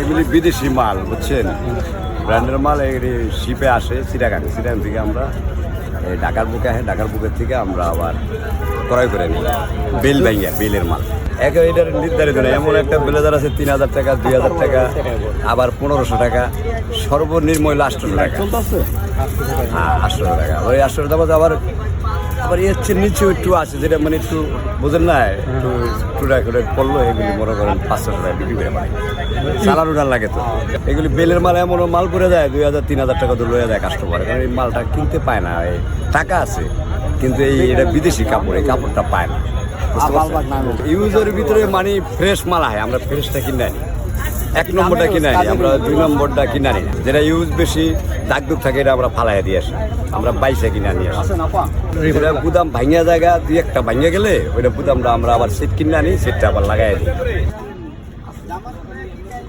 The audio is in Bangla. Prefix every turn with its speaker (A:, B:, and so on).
A: এগুলি বিদেশি মাল বুঝছেন, ব্র্যান্ডের মাল। এগুলি শিপে আসে চিটাগাং থেকে আমরা এই ঢাকার বুকে আসে, ঢাকার বুকের থেকে আমরা আবার ক্রয় করে নিই বেল ভাইয়া, বেলের মাল। এটার নির্ধারিত নেই, এমন একটা ব্লেজার আছে 3000 টাকা, 2000 টাকা, আবার 1500 টাকা, সর্বনিম্ন 800 টাকা। হ্যাঁ 800 টাকা। ওই 800 টাকা আবার এর চেয়ে নিচেও একটু আছে, যেটা মানে একটু বোঝেন না, একটু টুটা করে পড়লো, এগুলি মনে করেন 500 টাকা বিক্রি করে পারে। চালানো না লাগে তো। এগুলি বেলের মাল এমন মাল পরে যায় 2000-3000 টাকা তো লয়ে যায় কাস্টমার, কারণ এই মালটা কিনতে পায় না। এই টাকা আছে কিন্তু এটা বিদেশি কাপড়, এই কাপড়টা পায় না। ইউজের ভিতরে মানে ফ্রেশ মাল হয়, আমরা ফ্রেশটা কিনে আনি, 1 নম্বরটা কিনে আনি, আমরা 2 নম্বরটা কিনে আনি না। যেটা ইউজ বেশি দাগ দুগ থাকে এটা আমরা ফালাই দিয়ে আসি, আমরা 22 কিনে আনি আসি। ওটা গুদাম ভাঙিয়া জায়গা 2-1টা ভাঙিয়া গেলে ওইটা গুদামটা আমরা আবার সেট কিনে আনি, সেটটা আবার লাগাই দিই।